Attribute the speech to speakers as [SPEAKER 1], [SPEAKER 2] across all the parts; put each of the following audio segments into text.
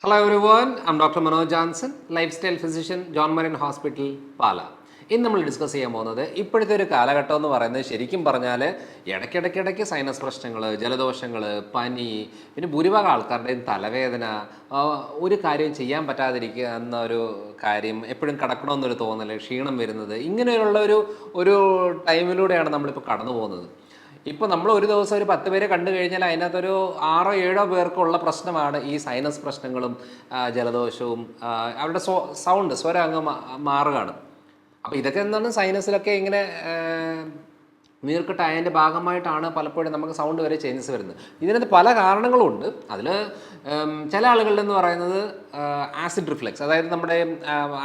[SPEAKER 1] Hello everyone, I'm Dr. Manoj Johnson, lifestyle physician, John Marin Hospital, പാല. ഇന്ന് നമ്മൾ discuss ചെയ്യാൻ പോകുന്നത് ഇപ്പോഴത്തെ ഒരു കാലഘട്ടം എന്ന് പറയുന്നത് ശരിക്കും പറഞ്ഞാൽ ഇടയ്ക്കിടയ്ക്കിടയ്ക്ക് സൈനസ് പ്രശ്നങ്ങൾ, ജലദോഷങ്ങൾ, പനി, പിന്നെ ഭൂരിഭാഗം ആൾക്കാരുടെയും തലവേദന, ഒരു കാര്യം ചെയ്യാൻ പറ്റാതിരിക്കുക എന്നൊരു കാര്യം, എപ്പോഴും കിടക്കണമെന്നൊരു തോന്നൽ, ക്ഷീണം വരുന്നത്, ഇങ്ങനെയുള്ള ഒരു ടൈമിലൂടെയാണ് നമ്മളിപ്പോൾ കടന്നു പോകുന്നത്. ഇപ്പോൾ നമ്മൾ ഒരു ദിവസം ഒരു 10 പേരെ കണ്ടു കഴിഞ്ഞാൽ അതിനകത്തൊരു 6-7 പേർക്കുള്ള പ്രശ്നമാണ് ഈ സൈനസ് പ്രശ്നങ്ങളും ജലദോഷവും. അവരുടെ സ്വരം അങ്ങ് മാറുകയാണ്. അപ്പോൾ ഇതൊക്കെ എന്താണ് സൈനസിലൊക്കെ ഇങ്ങനെ നീർക്കെട്ടായതിൻ്റെ ഭാഗമായിട്ടാണ് പലപ്പോഴും നമുക്ക് സൗണ്ട് വരെ ചേഞ്ചസ് വരുന്നത്. ഇതിനകത്ത് പല കാരണങ്ങളുമുണ്ട്. അതിൽ ചില ആളുകളുടെ എന്ന് പറയുന്നത് ആസിഡ് റിഫ്ലെക്സ്, അതായത് നമ്മുടെ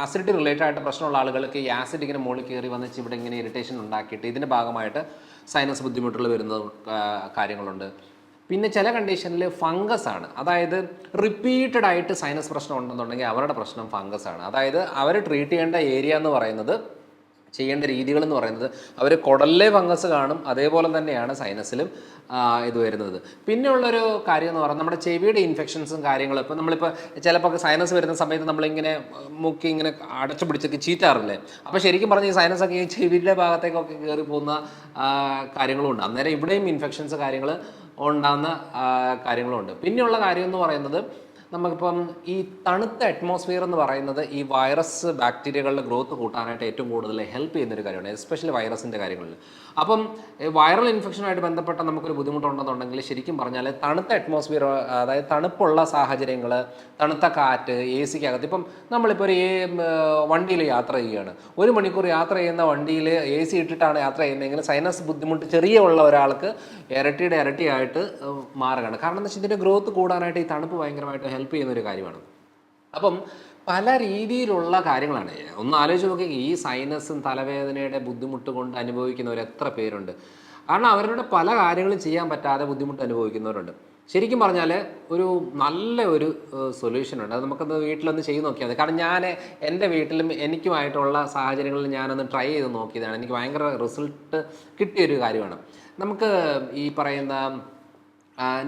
[SPEAKER 1] ആസിഡിറ്റി റിലേറ്റഡ് ആയിട്ട് പ്രശ്നമുള്ള ആളുകൾക്ക് ഈ ആസിഡ് ഇങ്ങനെ മുകളിൽ കയറി വന്നിട്ട് ഇവിടെ ഇങ്ങനെ ഇറിറ്റേഷൻ ഉണ്ടാക്കിയിട്ട് ഇതിൻ്റെ ഭാഗമായിട്ട് സൈനസ് ബുദ്ധിമുട്ടുകൾ വരുന്ന കാര്യങ്ങളുണ്ട്. പിന്നെ ചില കണ്ടീഷനിൽ ഫംഗസ് ആണ്, അതായത് റിപ്പീറ്റഡ് ആയിട്ട് സൈനസ് പ്രശ്നം ഉണ്ടെന്നുണ്ടെങ്കിൽ അവരുടെ പ്രശ്നം ഫംഗസ് ആണ്. അതായത് അവർ ട്രീറ്റ് ചെയ്യേണ്ട ഏരിയ എന്ന് പറയുന്നത്, ചെയ്യേണ്ട രീതികൾ എന്ന് പറയുന്നത്, അവർ കുടലിലെ ഫംഗസ് കാണും, അതേപോലെ തന്നെയാണ് സൈനസിലും ഇത് വരുന്നത്. പിന്നെയുള്ളൊരു കാര്യം എന്ന് പറയുന്നത് നമ്മുടെ ചെവിയുടെ ഇൻഫെക്ഷൻസും കാര്യങ്ങളും. ഇപ്പോൾ നമ്മളിപ്പോൾ ചിലപ്പോൾ സൈനസ് വരുന്ന സമയത്ത് നമ്മളിങ്ങനെ മൂക്കി ഇങ്ങനെ അടച്ചു പിടിച്ചൊക്കെ ചീറ്റാറില്ലേ, അപ്പോൾ ശരിക്കും പറഞ്ഞാൽ ഈ സൈനസൊക്കെ ഈ ചെവിയുടെ ഭാഗത്തേക്കൊക്കെ കയറി പോകുന്ന കാര്യങ്ങളുണ്ട്. അന്നേരം ഇവിടെയും ഇൻഫെക്ഷൻസ് കാര്യങ്ങൾ ഉണ്ടാകുന്ന കാര്യങ്ങളുണ്ട്. പിന്നെയുള്ള കാര്യം എന്ന് പറയുന്നത്, നമുക്കിപ്പം ഈ തണുത്ത അറ്റ്മോസ്ഫിയർ എന്ന് പറയുന്നത് ഈ വൈറസ് ബാക്ടീരിയകളുടെ ഗ്രോത്ത് കൂട്ടാനായിട്ട് ഏറ്റവും കൂടുതൽ ഹെൽപ്പ് ചെയ്യുന്നൊരു കാര്യമാണ്, എസ്പെഷ്യലി വൈറസിൻ്റെ കാര്യങ്ങളിൽ. അപ്പം വൈറൽ ഇൻഫെക്ഷനുമായിട്ട് ബന്ധപ്പെട്ട നമുക്കൊരു ബുദ്ധിമുട്ടുണ്ടെന്നുണ്ടെങ്കിൽ ശരിക്കും പറഞ്ഞാൽ തണുത്ത അറ്റ്മോസ്ഫിയർ, അതായത് തണുപ്പുള്ള സാഹചര്യങ്ങൾ, തണുത്ത കാറ്റ്, AC-ക്കകത്ത്. ഇപ്പം നമ്മളിപ്പോൾ ഒരു വണ്ടിയിൽ യാത്ര ചെയ്യുകയാണ്, 1 മണിക്കൂർ യാത്ര ചെയ്യുന്ന വണ്ടിയിൽ AC ഇട്ടിട്ടാണ് യാത്ര ചെയ്യുന്നതെങ്കിൽ സൈനസ് ബുദ്ധിമുട്ട് ചെറിയ ഉള്ള ഒരാൾക്ക് ഇരട്ടിയായിട്ട് മാറുകയാണ്. കാരണം എന്താ വെച്ചാൽ ഇതിൻ്റെ ഗ്രോത്ത് കൂടാനായിട്ട് ഈ തണുപ്പ് ഭയങ്കരമായിട്ട് ഹെൽപ്പ് ചെയ്യുന്നൊരു കാര്യമാണ്. അപ്പം പല രീതിയിലുള്ള കാര്യങ്ങളാണ്. ഒന്ന് ആലോചിച്ച് നോക്കി, ഈ സൈനസും തലവേദനയുടെ ബുദ്ധിമുട്ട് കൊണ്ട് അനുഭവിക്കുന്നവർ എത്ര പേരുണ്ട്. കാരണം അവരുടെ പല കാര്യങ്ങളും ചെയ്യാൻ പറ്റാതെ ബുദ്ധിമുട്ട് അനുഭവിക്കുന്നവരുണ്ട്. ശരിക്കും പറഞ്ഞാൽ നല്ല ഒരു സൊല്യൂഷനുണ്ട്. അത് നമുക്കത് വീട്ടിലൊന്ന് ചെയ്ത് നോക്കിയാൽ മതി. കാരണം ഞാൻ എൻ്റെ വീട്ടിലും എനിക്കുമായിട്ടുള്ള സാഹചര്യങ്ങളിൽ ഞാനൊന്ന് ട്രൈ ചെയ്ത് നോക്കിയതാണ്. എനിക്ക് ഭയങ്കര റിസൾട്ട് കിട്ടിയൊരു കാര്യമാണ്. നമുക്ക് ഈ പറയുന്ന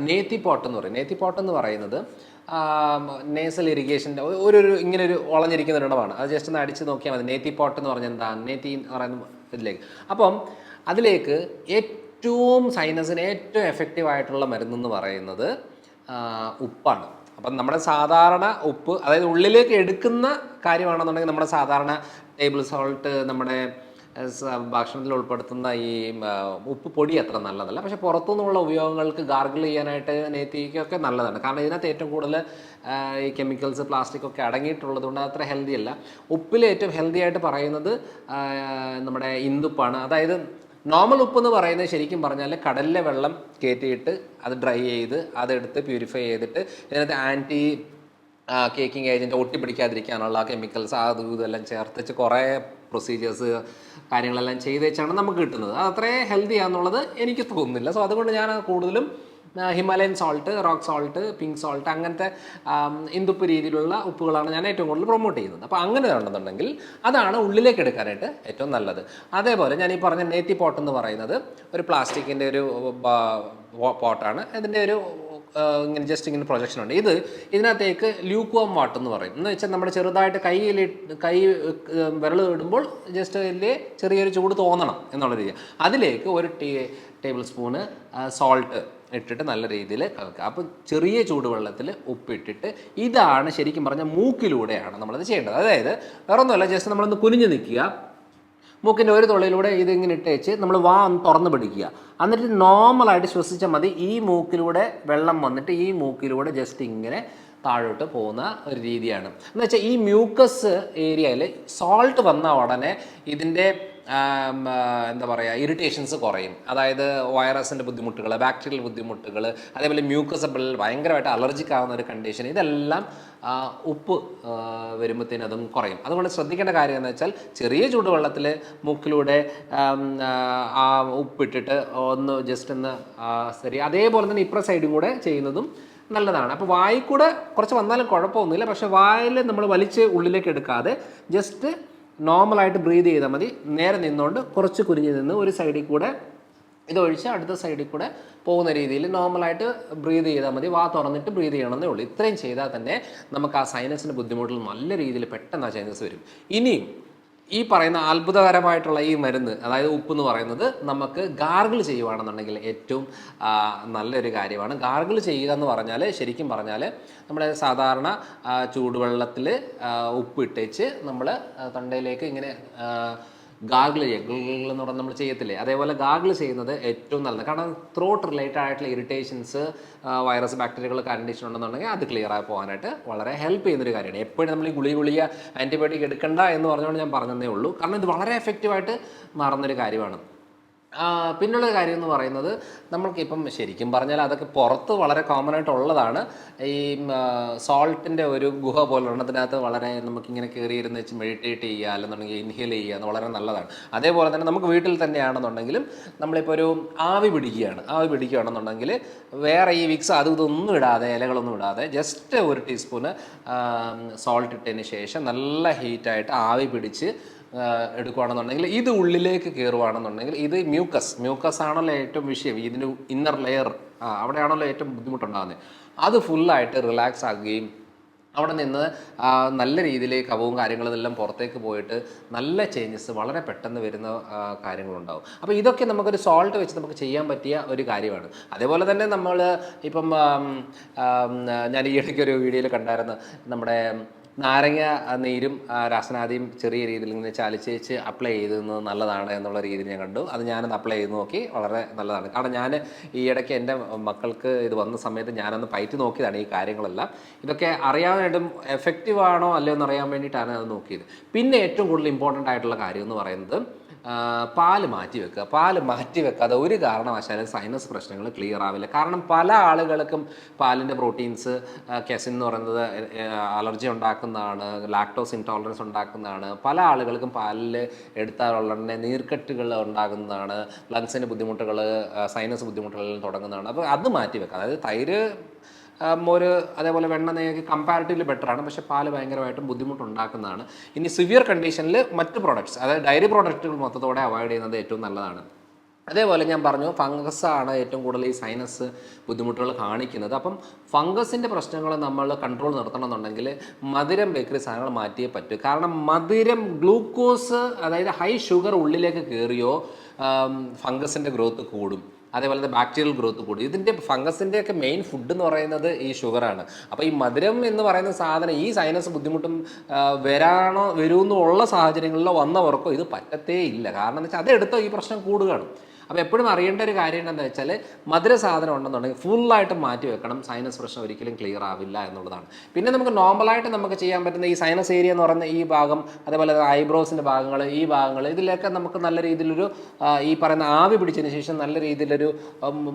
[SPEAKER 1] നേത്തി പോട്ട് എന്ന് പറയും. നേത്തി പോട്ട് എന്ന് പറയുന്നത് നേസൽ ഇറിഗേഷൻ്റെ ഇങ്ങനൊരു വളഞ്ഞിരിക്കുന്ന ഒരിടമാണ്. അത് ജസ്റ്റ് ഒന്ന് അടിച്ച് നോക്കിയാൽ മതി. നേത്തി പോട്ട് എന്ന് പറഞ്ഞാൽ എന്താ, നേത്തി എന്ന് പറയുന്ന ഇതിലേക്ക്. അപ്പം അതിലേക്ക് ഏറ്റവും സൈനസിന് ഏറ്റവും എഫക്റ്റീവായിട്ടുള്ള മരുന്നെന്ന് പറയുന്നത് ഉപ്പാണ്. അപ്പം നമ്മുടെ സാധാരണ ഉപ്പ്, അതായത് ഉള്ളിലേക്ക് എടുക്കുന്ന കാര്യമാണെന്നുണ്ടെങ്കിൽ നമ്മുടെ സാധാരണ ടേബിൾ സോൾട്ട്, നമ്മുടെ ഭക്ഷണത്തിൽ ഉൾപ്പെടുത്തുന്ന ഈ ഉപ്പ് പൊടി അത്ര നല്ലതല്ല. പക്ഷേ പുറത്തുനിന്നുള്ള ഉപയോഗങ്ങൾക്ക് ഗാർഗിൾ ചെയ്യാനായിട്ട് നേത്തിക്കൊക്കെ നല്ലതാണ്. കാരണം ഇതിനകത്ത് ഏറ്റവും കൂടുതൽ ഈ കെമിക്കൽസ്, പ്ലാസ്റ്റിക് ഒക്കെ അടങ്ങിയിട്ടുള്ളത് കൊണ്ട് അത്ര ഹെൽത്തി അല്ല. ഉപ്പിൽ ഏറ്റവും ഹെൽത്തി ആയിട്ട് പറയുന്നത് നമ്മുടെ ഇന്ദുപ്പാണ്. അതായത് നോർമൽ ഉപ്പ് എന്ന് പറയുന്നത് ശരിക്കും പറഞ്ഞാൽ കടലിലെ വെള്ളം കയറ്റിയിട്ട് അത് ഡ്രൈ ചെയ്ത് അതെടുത്ത് പ്യൂരിഫൈ ചെയ്തിട്ട് ഇതിനകത്ത് ആൻറ്റി കേക്കിംഗ് ഏജൻറ്റ് ഒട്ടിപ്പിടിക്കാതിരിക്കാനുള്ള കെമിക്കൽസ് അതും ഇതെല്ലാം ചേർത്തിച്ച് കുറേ പ്രൊസീജിയേഴ്സ് കാര്യങ്ങളെല്ലാം ചെയ്ത് വെച്ചാണ് നമുക്ക് കിട്ടുന്നത്. അത് അത്രയും ഹെൽത്തി ആണെന്നുള്ളത് എനിക്ക് തോന്നുന്നില്ല. സോ അതുകൊണ്ട് ഞാൻ കൂടുതലും Himalayan salt, rock salt, pink salt, അങ്ങനത്തെ ഇന്ദുപ്പ് രീതിയിലുള്ള ഉപ്പുകളാണ് ഞാൻ ഏറ്റവും കൂടുതൽ പ്രൊമോട്ട് ചെയ്യുന്നത്. അപ്പോൾ അങ്ങനെ ഉണ്ടെന്നുണ്ടെങ്കിൽ അതാണ് ഉള്ളിലേക്ക് എടുക്കാനായിട്ട് ഏറ്റവും നല്ലത്. അതേപോലെ ഞാൻ ഈ പറഞ്ഞ നേത്തി പോട്ട് എന്ന് പറയുന്നത് ഒരു പ്ലാസ്റ്റിക്കിൻ്റെ ഒരു പോട്ടാണ്. അതിൻ്റെ ഇങ്ങനെ ജസ്റ്റ് ഇങ്ങനെ പ്രൊജക്ഷൻ ഉണ്ട്. ഇതിനകത്തേക്ക് ല്യൂക്വാം വാട്ടർ എന്ന് പറയും. എന്ന് വെച്ചാൽ നമ്മുടെ ചെറുതായിട്ട് കൈ വിരൽ ഇടുമ്പോൾ ജസ്റ്റ് അതിൻ്റെ ചെറിയൊരു ചൂട് തോന്നണം എന്നുള്ള രീതി. അതിലേക്ക് ഒരു ടേബിൾ സ്പൂണ് സോൾട്ട് ഇട്ടിട്ട് നല്ല രീതിയിൽ കലക്കുക. അപ്പോൾ ചെറിയ ചൂടുവെള്ളത്തിൽ ഉപ്പിട്ടിട്ട്, ഇതാണ് ശരിക്കും പറഞ്ഞാൽ മൂക്കിലൂടെയാണ് നമ്മളത് ചെയ്യേണ്ടത്. അതായത് വേറെ ഒന്നുമല്ല, ജസ്റ്റ് നമ്മളൊന്ന് കുനിഞ്ഞ് നിൽക്കുക, മൂക്കിൻ്റെ ഒരു തുള്ളിയിലൂടെ ഇതിങ്ങനെ ഇട്ടേച്ച് നമ്മൾ ഒന്ന് തുറന്ന് പിടിക്കുക. എന്നിട്ട് നോർമലായിട്ട് ശ്വസിച്ചാൽ മതി. ഈ മൂക്കിലൂടെ വെള്ളം വന്നിട്ട് ഈ മൂക്കിലൂടെ ജസ്റ്റ് ഇങ്ങനെ താഴോട്ട് പോകുന്ന ഒരു രീതിയാണ്. എന്ന് വെച്ചാൽ ഈ മ്യൂക്കസ് ഏരിയയിൽ സോൾട്ട് വന്ന ഉടനെ ഇതിൻ്റെ എന്താ പറയുക, ഇറിറ്റേഷൻസ് കുറയും. അതായത് വൈറസിൻ്റെ ബുദ്ധിമുട്ടുകൾ, ബാക്ടീരിയൽ ബുദ്ധിമുട്ടുകൾ, അതേപോലെ മ്യൂക്കസബിൾ ഭയങ്കരമായിട്ട് അലർജിക് ആകുന്ന ഒരു കണ്ടീഷൻ, ഇതെല്ലാം ഉപ്പ് വരുമ്പോഴത്തേനും അതും കുറയും. അതുകൊണ്ട് ശ്രദ്ധിക്കേണ്ട കാര്യം എന്ന് വെച്ചാൽ ചെറിയ ചൂടുവെള്ളത്തിൽ മൂക്കിലൂടെ ആ ഉപ്പിട്ടിട്ട് ഒന്ന് ജസ്റ്റ് ഒന്ന് ശരി. അതേപോലെ തന്നെ ഇപ്പുറ സൈഡും കൂടെ ചെയ്യുന്നതും നല്ലതാണ്. അപ്പോൾ വായിൽ കൂടെ കുറച്ച് വന്നാലും കുഴപ്പമൊന്നുമില്ല. പക്ഷേ വായിൽ നമ്മൾ വലിച്ച് ഉള്ളിലേക്ക് എടുക്കാതെ ജസ്റ്റ് നോർമലായിട്ട് ബ്രീത് ചെയ്താൽ മതി. നേരെ നിന്നുകൊണ്ട് കുറച്ച് കുനിഞ്ഞ് നിന്ന് ഒരു സൈഡിൽ കൂടെ ഇതൊഴിച്ച് അടുത്ത സൈഡിൽ കൂടെ പോകുന്ന രീതിയിൽ നോർമലായിട്ട് ബ്രീത് ചെയ്താൽ മതി. വാ തുറന്നിട്ട് ബ്രീത് ചെയ്യണമെന്നേ ഉള്ളൂ. ഇത്രയും ചെയ്താൽ തന്നെ നമുക്ക് ആ സൈനസിൻ്റെ ബുദ്ധിമുട്ടുകൾ നല്ല രീതിയിൽ പെട്ടെന്ന് ആ ചേഞ്ചസ് വരും. ഇനിയും ഈ പറയുന്ന അത്ഭുതകരമായിട്ടുള്ള ഈ മരുന്ന്, അതായത് ഉപ്പ് എന്ന് പറയുന്നത്, നമുക്ക് ഗാർഗിൾ ചെയ്യുകയാണെന്നുണ്ടെങ്കിൽ ഏറ്റവും നല്ലൊരു കാര്യമാണ്. ഗാർഗിൾ ചെയ്യുക എന്ന് പറഞ്ഞാൽ, ശരിക്കും പറഞ്ഞാൽ നമ്മുടെ സാധാരണ ചൂടുവെള്ളത്തിൽ ഉപ്പ് ഇട്ടേച്ച് നമ്മൾ തൊണ്ടയിലേക്ക് ഇങ്ങനെ ഗാർഗിൾ ചെയ്യുക. ഗിൾ എന്ന് പറഞ്ഞാൽ നമ്മൾ ചെയ്യത്തില്ലേ, അതേപോലെ ഗാർഗിൾ ചെയ്യുന്നത് ഏറ്റവും നല്ലത്. കാരണം ത്രോട്ട് റിലേറ്റഡ് ആയിട്ടുള്ള ഇറിറ്റേഷൻസ്, വൈറസ്, ബാക്ടീരിയകൾ, കണ്ടീഷൻ ഉണ്ടെന്നുണ്ടെങ്കിൽ അത് ക്ലിയർ ആയി പോകാനായിട്ട് വളരെ ഹെൽപ്പ് ചെയ്യുന്നൊരു കാര്യമാണ്. എപ്പോഴും നമ്മൾ ഈ ഗുളിക ആൻറ്റിബയോട്ടിക് എടുക്കണ്ട എന്ന് പറഞ്ഞുകൊണ്ട് ഞാൻ പറഞ്ഞതേ ഉള്ളൂ. കാരണം ഇത് വളരെ എഫക്റ്റീവായിട്ട് മാറുന്നൊരു കാര്യമാണ്. പിന്നുള്ള കാര്യം എന്ന് പറയുന്നത്, നമ്മൾക്കിപ്പം ശരിക്കും പറഞ്ഞാൽ അതൊക്കെ പുറത്ത് വളരെ കോമൺ ആയിട്ടുള്ളതാണ്. ഈ സോൾട്ടിൻ്റെ ഒരു ഗുഹ പോലെ ഒരെണ്ണത്തിനകത്ത് വളരെ നമുക്കിങ്ങനെ കയറിയിരുന്ന് വെച്ച് മെഡിറ്റേറ്റ് ചെയ്യുക, അല്ലെന്നുണ്ടെങ്കിൽ ഇൻഹേൽ ചെയ്യുക എന്ന് വളരെ നല്ലതാണ്. അതേപോലെ തന്നെ നമുക്ക് വീട്ടിൽ തന്നെയാണെന്നുണ്ടെങ്കിലും നമ്മളിപ്പോൾ ഒരു ആവി പിടിക്കുകയാണെന്നുണ്ടെങ്കിൽ വേറെ ഈ വിക്സ് ഇതൊന്നും ഇടാതെ, ഇലകളൊന്നും ഇടാതെ, ജസ്റ്റ് ഒരു ടീസ്പൂണ് സോൾട്ട് ഇട്ടതിന് ശേഷം നല്ല ഹീറ്റായിട്ട് ആവി പിടിച്ച് എടുക്കുകയാണെന്നുണ്ടെങ്കിൽ, ഇത് ഉള്ളിലേക്ക് കയറുകയാണെന്നുണ്ടെങ്കിൽ, ഇത് മ്യൂക്കസ് ആണല്ലോ ഏറ്റവും വിഷയം, ഇതിൻ്റെ ഇന്നർ ലെയർ, അവിടെയാണല്ലോ ഏറ്റവും ബുദ്ധിമുട്ടുണ്ടാകുന്നത്. അത് ഫുള്ളായിട്ട് റിലാക്സ് ആകുകയും അവിടെ നിന്ന് നല്ല രീതിയിൽ കഫവും കാര്യങ്ങളെല്ലാം പുറത്തേക്ക് പോയിട്ട് നല്ല ചേഞ്ചസ് വളരെ പെട്ടെന്ന് വരുന്ന കാര്യങ്ങളുണ്ടാവും. അപ്പോൾ ഇതൊക്കെ നമുക്കൊരു സോൾട്ട് വെച്ച് നമുക്ക് ചെയ്യാൻ പറ്റിയ ഒരു കാര്യമാണ്. അതേപോലെ തന്നെ നമ്മൾ ഇപ്പം ഞാൻ ഈ ഇടയ്ക്കൊരു വീഡിയോയിൽ കണ്ടായിരുന്നു, നമ്മുടെ നാരങ്ങ നീരും രാസനാദിയും ചെറിയ രീതിയിൽ ഇങ്ങനെ ചാലിച്ചേച്ച് അപ്ലൈ ചെയ്തുന്നത് നല്ലതാണ് എന്നുള്ള രീതിയിൽ ഞാൻ കണ്ടു. അത് ഞാനൊന്ന് അപ്ലൈ ചെയ്ത് നോക്കി, വളരെ നല്ലതാണ്. കാരണം ഞാൻ ഈ ഇടയ്ക്ക് എൻ്റെ മക്കൾക്ക് ഇത് വന്ന സമയത്ത് ഞാനൊന്ന് പയറ്റി നോക്കിയതാണ് ഈ കാര്യങ്ങളെല്ലാം. ഇതൊക്കെ അറിയാനായിട്ടും എഫക്റ്റീവ് ആണോ അല്ലയോ എന്ന് അറിയാൻ വേണ്ടിയിട്ടാണ് അത് നോക്കിയത്. പിന്നെ ഏറ്റവും കൂടുതൽ ഇമ്പോർട്ടൻ്റ് ആയിട്ടുള്ള കാര്യം എന്ന് പറയുന്നത്, പാല് മാറ്റി വെക്കാതെ ഒരു കാരണവശാലും സൈനസ് പ്രശ്നങ്ങൾ ക്ലിയർ ആവില്ല. കാരണം പല ആളുകൾക്കും പാലിൻ്റെ പ്രോട്ടീൻസ്, കെസിൻ എന്ന് പറയുന്നത് അലർജി ഉണ്ടാക്കുന്നതാണ്, ലാക്ടോസ് ഇൻടോളറൻസ് ഉണ്ടാക്കുന്നതാണ്. പല ആളുകൾക്കും പാലിൽ എടുത്താലുള്ള നീർക്കെട്ടുകൾ ഉണ്ടാകുന്നതാണ്, ലങ്സിന് ബുദ്ധിമുട്ടുകൾ, സൈനസ് ബുദ്ധിമുട്ടുകൾ തുടങ്ങുന്നതാണ്. അപ്പോൾ അത് മാറ്റി വെക്കുക. അതായത് തൈര്, മോര്, അതേപോലെ വെണ്ണ, നെയ്യൊക്കെ കമ്പാരിറ്റീവ്ലി ബെറ്ററാണ്, പക്ഷേ പാല് ഭയങ്കരമായിട്ടും ബുദ്ധിമുട്ടുണ്ടാക്കുന്നതാണ്. ഇനി സിവിയർ കണ്ടീഷനിൽ മറ്റ് പ്രോഡക്ട്സ്, അതായത് ഡയറി പ്രോഡക്റ്റുകൾ മൊത്തത്തോടെ അവോയ്ഡ് ചെയ്യുന്നത് ഏറ്റവും നല്ലതാണ്. അതേപോലെ ഞാൻ പറഞ്ഞു, ഫംഗസാണ് ഏറ്റവും കൂടുതൽ ഈ സൈനസ് ബുദ്ധിമുട്ടുകൾ കാണിക്കുന്നത്. അപ്പം ഫംഗസിൻ്റെ പ്രശ്നങ്ങൾ നമ്മൾ കൺട്രോൾ നിർത്തണമെന്നുണ്ടെങ്കിൽ മധുരം, ബേക്കറി സാധനങ്ങൾ മാറ്റിയേ പറ്റൂ. കാരണം മധുരം, ഗ്ലൂക്കോസ്, അതായത് ഹൈ ഷുഗർ ഉള്ളിലേക്ക് കയറിയോ ഫംഗസിൻ്റെ ഗ്രോത്ത് കൂടും, അതേപോലെ തന്നെ ബാക്ടീരിയൽ ഗ്രോത്ത് കൂടി. ഇതിൻ്റെ ഫംഗസിൻ്റെയൊക്കെ മെയിൻ ഫുഡ് എന്ന് പറയുന്നത് ഈ ഷുഗറാണ്. അപ്പോൾ ഈ മധുരം എന്ന് പറയുന്ന സാധനം ഈ സൈനസ് ബുദ്ധിമുട്ടും വരുമെന്നുള്ള സാഹചര്യങ്ങളിലോ വന്നവർക്കോ ഇത് പറ്റത്തേ ഇല്ല. കാരണം എന്ന് വെച്ചാൽ അതെടുത്തോ ഈ പ്രശ്നം കൂടുകയാണ്. അപ്പോൾ എപ്പോഴും അറിയേണ്ട ഒരു കാര്യം എന്താണെന്ന് വെച്ചാൽ, മധുര സാധനം ഉണ്ടെന്നുണ്ടെങ്കിൽ ഫുള്ളായിട്ട് മാറ്റി വെക്കണം. സൈനസ് പ്രശ്നം ഒരിക്കലും ക്ലിയർ ആവില്ല എന്നുള്ളതാണ്. പിന്നെ നമുക്ക് നോർമലായിട്ട് നമുക്ക് ചെയ്യാൻ പറ്റുന്ന ഈ സൈനസ് ഏരിയ എന്ന് പറയുന്ന ഈ ഭാഗം, അതേപോലെ ഐബ്രോസിൻ്റെ ഭാഗങ്ങൾ, ഈ ഭാഗങ്ങൾ, ഇതിലൊക്കെ നമുക്ക് നല്ല രീതിയിലൊരു ഈ പറയുന്ന ആവി പിടിച്ചതിന് ശേഷം നല്ല രീതിയിലൊരു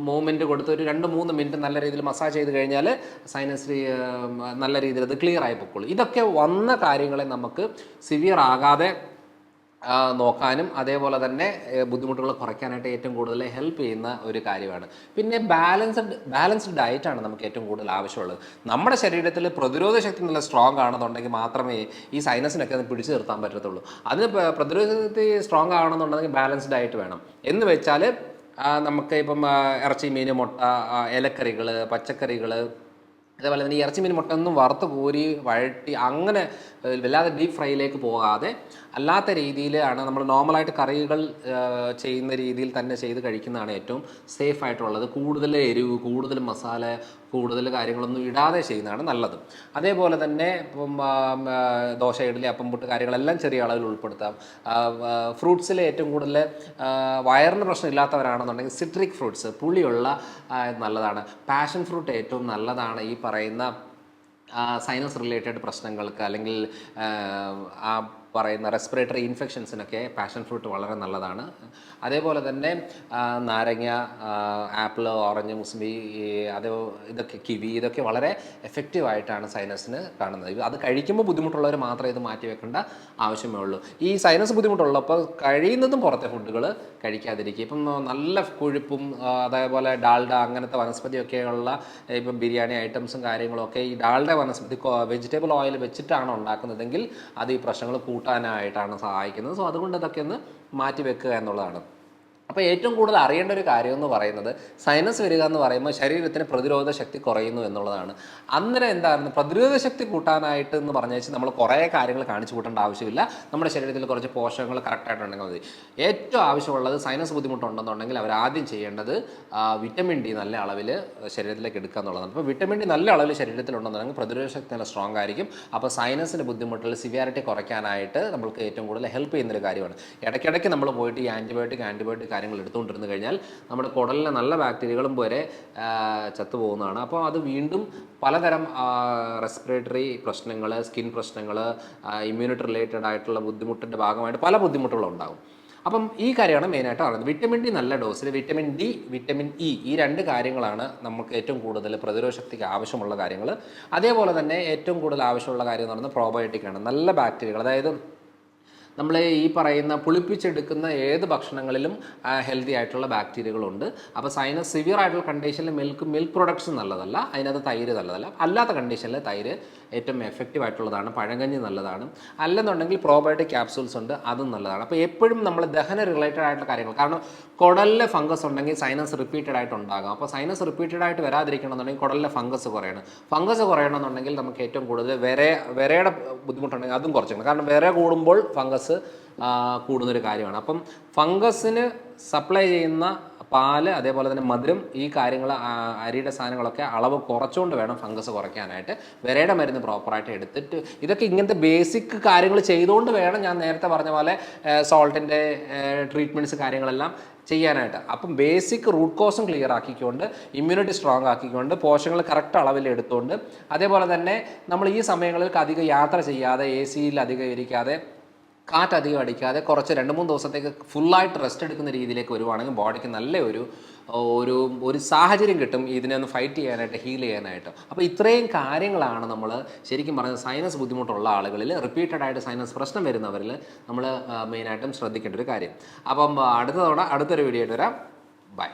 [SPEAKER 1] മൂവ്മെൻറ്റ് കൊടുത്ത് ഒരു 2-3 മിനിറ്റ് നല്ല രീതിയിൽ മസാജ് ചെയ്ത് കഴിഞ്ഞാൽ സൈനസ് നല്ല രീതിയിൽ അത് ക്ലിയർ ആയി പൊക്കോളൂ. ഇതൊക്കെ വന്ന കാര്യങ്ങളെ നമുക്ക് സിവിയർ ആകാതെ നോക്കാനും അതേപോലെ തന്നെ ബുദ്ധിമുട്ടുകൾ കുറയ്ക്കാനായിട്ട് ഏറ്റവും കൂടുതൽ ഹെൽപ്പ് ചെയ്യുന്ന ഒരു കാര്യമാണ്. പിന്നെ ബാലൻസ്ഡ് ഡയറ്റാണ് നമുക്ക് ഏറ്റവും കൂടുതൽ ആവശ്യമുള്ളത്. നമ്മുടെ ശരീരത്തിൽ പ്രതിരോധ ശക്തി നല്ല സ്ട്രോങ് ആണെന്നുണ്ടെങ്കിൽ മാത്രമേ ഈ സൈനസിനൊക്കെ അത് പിടിച്ചു നിർത്താൻ പറ്റത്തുള്ളൂ. അതിന് പ്രതിരോധ ശക്തി സ്ട്രോങ് ആണെന്നുണ്ടെങ്കിൽ ബാലൻസ്ഡ് ഡയറ്റ് വേണം. എന്ന് വെച്ചാൽ നമുക്ക് ഇപ്പം ഇറച്ചി, മീൻ, മുട്ട, ഇലക്കറികൾ, പച്ചക്കറികൾ, അതേപോലെ തന്നെ ഈ ഇറച്ചി, മീൻ, മുട്ട ഒന്നും വറുത്ത് കോരി വഴറ്റി അങ്ങനെ വല്ലാതെ ഡീപ്പ് ഫ്രൈയിലേക്ക് പോകാതെ അല്ലാത്ത രീതിയിലാണ് നമ്മൾ നോർമലായിട്ട് കറികൾ ചെയ്യുന്ന രീതിയിൽ തന്നെ ചെയ്ത് കഴിക്കുന്നതാണ് ഏറ്റവും സേഫ് ആയിട്ടുള്ളത്. കൂടുതൽ എരിവ്, കൂടുതൽ മസാല, കൂടുതൽ കാര്യങ്ങളൊന്നും ഇടാതെ ചെയ്യുന്നതാണ് നല്ലത്. അതേപോലെ തന്നെ ഇപ്പം ദോശ, ഇഡ്ഡലി, അപ്പം, പുട്ട് കാര്യങ്ങളെല്ലാം ചെറിയ അളവിൽ ഉൾപ്പെടുത്താം. ഫ്രൂട്ട്സിൽ ഏറ്റവും കൂടുതൽ വയറിന് പ്രശ്നം ഇല്ലാത്തവരാണെന്നുണ്ടെങ്കിൽ സിട്രിക് ഫ്രൂട്ട്സ്, പുളിയുള്ള നല്ലതാണ്. പാഷൻ ഫ്രൂട്ട് ഏറ്റവും നല്ലതാണ് ഈ പറയുന്ന സൈനസ് റിലേറ്റഡ് പ്രശ്നങ്ങൾക്ക്, അല്ലെങ്കിൽ ആ പറയുന്ന റെസ്പിറേറ്ററി ഇൻഫെക്ഷൻസിനൊക്കെ പാഷൻ ഫ്രൂട്ട് വളരെ നല്ലതാണ്. അതേപോലെ തന്നെ നാരങ്ങ, ആപ്പിൾ, ഓറഞ്ച്, മുസംബി, ഇതൊക്കെ കിവി, ഇതൊക്കെ വളരെ എഫക്റ്റീവായിട്ടാണ് സൈനസിന് കാണുന്നത്. അത് കഴിക്കുമ്പോൾ ബുദ്ധിമുട്ടുള്ളവർ മാത്രമേ ഇത് മാറ്റി വെക്കേണ്ട ആവശ്യമേ ഉള്ളൂ. ഈ സൈനസ് ബുദ്ധിമുട്ടുള്ളപ്പോൾ കഴിയുന്നതും പുറത്തെ ഫുഡുകൾ കഴിക്കാതിരിക്കുക. ഇപ്പം നല്ല കൊഴുപ്പും അതേപോലെ ഡാൽഡ അങ്ങനത്തെ വനസ്പതിയൊക്കെയുള്ള ഇപ്പം ബിരിയാണി ഐറ്റംസും കാര്യങ്ങളൊക്കെ ഈ ഡാൽഡ വനസ്പതി വെജിറ്റബിൾ ഓയിൽ വെച്ചിട്ടാണ് ഉണ്ടാക്കുന്നതെങ്കിൽ അത് ഈ പ്രശ്നങ്ങൾ കൂട്ടാനായിട്ടാണ് സഹായിക്കുന്നത്. സോ അതുകൊണ്ട് ഇതൊക്കെ ഒന്ന് മാറ്റി വെക്കുക എന്നുള്ളതാണ്. അപ്പോൾ ഏറ്റവും കൂടുതൽ അറിയേണ്ട ഒരു കാര്യം എന്ന് പറയുന്നത് സൈനസ് വരിക എന്ന് പറയുമ്പോൾ ശരീരത്തിന് പ്രതിരോധ ശക്തി കുറയുന്നു എന്നുള്ളതാണ്. അന്നേരം എന്താണ് പ്രതിരോധ ശക്തി കൂട്ടാനായിട്ട് എന്ന് പറഞ്ഞാൽ നമ്മൾ കുറേ കാര്യങ്ങൾ കാണിച്ചു കൂട്ടേണ്ട ആവശ്യമില്ല. നമ്മുടെ ശരീരത്തിൽ കുറച്ച് പോഷകങ്ങൾ കറക്റ്റായിട്ടുണ്ടെങ്കിൽ മതി. ഏറ്റവും ആവശ്യമുള്ളത് സൈനസ് ബുദ്ധിമുട്ടുണ്ടെന്നുണ്ടെങ്കിൽ അവർ ആദ്യം ചെയ്യേണ്ടത് വിറ്റമിൻ ഡി നല്ല അളവിൽ ശരീരത്തിലേക്ക് എടുക്കുക എന്നുള്ളതാണ്. അപ്പോൾ വിറ്റമിൻ ഡി നല്ല അളവിൽ ശരീരത്തിലുണ്ടെന്നുണ്ടെങ്കിൽ പ്രതിരോധ ശക്തി നല്ല സ്ട്രോങ് ആയിരിക്കും. അപ്പോൾ സൈനസിൻ്റെ ബുദ്ധിമുട്ടുകൾ സിവിയാരിറ്റി കുറയ്ക്കാനായിട്ട് നമ്മൾക്ക് ഏറ്റവും കൂടുതൽ ഹെൽപ്പ് ചെയ്യുന്നൊരു കാര്യമാണ്. ഇടയ്ക്കിടയ്ക്ക് നമ്മൾ പോയിട്ട് ഈ ആൻറ്റിബയോട്ടിക് കാര്യങ്ങൾ എടുത്തുകൊണ്ടിരുന്നു കഴിഞ്ഞാൽ നമ്മുടെ കുടലിലെ നല്ല ബാക്ടീരിയകളും വരെ ചത്തുപോകുന്നതാണ്. അപ്പോൾ അത് വീണ്ടും പലതരം റെസ്പിറേറ്ററി പ്രശ്നങ്ങൾ, സ്കിൻ പ്രശ്നങ്ങൾ, ഇമ്മ്യൂണിറ്റി റിലേറ്റഡ് ആയിട്ടുള്ള ബുദ്ധിമുട്ടിൻ്റെ ഭാഗമായിട്ട് പല ബുദ്ധിമുട്ടുകളും ഉണ്ടാകും. അപ്പം ഈ കാര്യമാണ് മെയിനായിട്ട് പറയുന്നത്. വിറ്റമിൻ ഡി നല്ല ഡോസിൽ, വിറ്റമിൻ ഡി, വിറ്റമിൻ ഇ, ഈ 2 കാര്യങ്ങളാണ് നമുക്ക് ഏറ്റവും കൂടുതൽ പ്രതിരോധ ശക്തിക്ക് ആവശ്യമുള്ള കാര്യങ്ങൾ. അതേപോലെ തന്നെ ഏറ്റവും കൂടുതൽ ആവശ്യമുള്ള കാര്യം എന്ന് പറയുന്നത് പ്രോബയോട്ടിക്കാണ്. നല്ല ബാക്ടീരിയകൾ, അതായത് നമ്മൾ ഈ പറയുന്ന പുളിപ്പിച്ചെടുക്കുന്ന ഏത് ഭക്ഷണങ്ങളിലും ഹെൽത്തി ആയിട്ടുള്ള ബാക്ടീരിയകളുണ്ട്. അപ്പോൾ സൈനസ് സിവിയർ ആയിട്ടുള്ള കണ്ടീഷനിൽ മിൽക്ക് പ്രൊഡക്ട്സ് നല്ലതല്ല, അതിനകത്ത് തൈര് നല്ലതല്ല. അല്ലാത്ത കണ്ടീഷനിൽ തൈര് ഏറ്റവും എഫക്റ്റീവ് ആയിട്ടുള്ളതാണ്, പഴങ്കഞ്ഞി നല്ലതാണ്. അല്ലെന്നുണ്ടെങ്കിൽ പ്രോബയോട്ടിക് ക്യാപ്സൂൾസ് ഉണ്ട്, അതും നല്ലതാണ്. അപ്പോൾ എപ്പോഴും നമ്മൾ ദഹന റിലേറ്റഡ് ആയിട്ടുള്ള കാര്യങ്ങൾ, കാരണം കുടലിലെ ഫംഗസ് ഉണ്ടെങ്കിൽ സൈനസ് റിപ്പീറ്റഡ് ആയിട്ട് ഉണ്ടാകാം. അപ്പോൾ സൈനസ് റിപ്പീറ്റഡ് ആയിട്ട് വരാതിരിക്കണമെന്നുണ്ടെങ്കിൽ കുടലിലെ ഫംഗസ് കുറയണമെന്നുണ്ടെങ്കിൽ നമുക്ക് ഏറ്റവും കൂടുതൽ വിരയുടെ ബുദ്ധിമുട്ടുണ്ടെങ്കിൽ അതും കുറച്ചിക്കണം. കാരണം വിര കൂടുമ്പോൾ ഫംഗസ് കൂടുന്നൊരു കാര്യമാണ്. അപ്പം ഫംഗസിന് സപ്ലൈ ചെയ്യുന്ന പാല്, അതേപോലെ തന്നെ മധുരം, ഈ കാര്യങ്ങൾ, അരിയുടെ സാധനങ്ങളൊക്കെ അളവ് കുറച്ചുകൊണ്ട് വേണം ഫംഗസ് കുറയ്ക്കാനായിട്ട്. വിരയുടെ മരുന്ന് പ്രോപ്പറായിട്ട് എടുത്തിട്ട് ഇതൊക്കെ ഇങ്ങനത്തെ ബേസിക് കാര്യങ്ങൾ ചെയ്തുകൊണ്ട് വേണം ഞാൻ നേരത്തെ പറഞ്ഞ പോലെ സോൾട്ടിൻ്റെ ട്രീറ്റ്മെൻറ്റ്സ് കാര്യങ്ങളെല്ലാം ചെയ്യാനായിട്ട്. അപ്പം ബേസിക് റൂട്ട് കോസും ക്ലിയർ ആക്കിക്കൊണ്ട്, ഇമ്മ്യൂണിറ്റി സ്ട്രോങ് ആക്കിക്കൊണ്ട്, പോഷകങ്ങൾ കറക്റ്റ് അളവിൽ എടുത്തുകൊണ്ട്, അതേപോലെ തന്നെ നമ്മൾ ഈ സമയങ്ങളിൽ അധികം യാത്ര ചെയ്യാതെ, AC-യിൽ അധികം ഇരിക്കാതെ, കാറ്റധികം അടിക്കാതെ കുറച്ച് 2-3 ദിവസത്തേക്ക് ഫുള്ളായിട്ട് റെസ്റ്റ് എടുക്കുന്ന രീതിയിലേക്ക് വരുവാണെങ്കിൽ ബോഡിക്ക് നല്ല ഒരു സാഹചര്യം കിട്ടും ഇതിനെ ഒന്ന് ഫൈറ്റ് ചെയ്യാനായിട്ട്, ഹീൽ ചെയ്യാനായിട്ട്. അപ്പോൾ ഇത്രയും കാര്യങ്ങളാണ് നമ്മൾ ശരിക്കും പറഞ്ഞത് സൈനസ് ബുദ്ധിമുട്ടുള്ള ആളുകളിൽ, റിപ്പീറ്റഡ് ആയിട്ട് സൈനസ് പ്രശ്നം വരുന്നവരിൽ നമ്മൾ മെയിനായിട്ടും ശ്രദ്ധിക്കേണ്ട ഒരു കാര്യം. അപ്പം അടുത്ത തവണ അടുത്തൊരു വീഡിയോ ആയിട്ട് വരാം. ബൈ.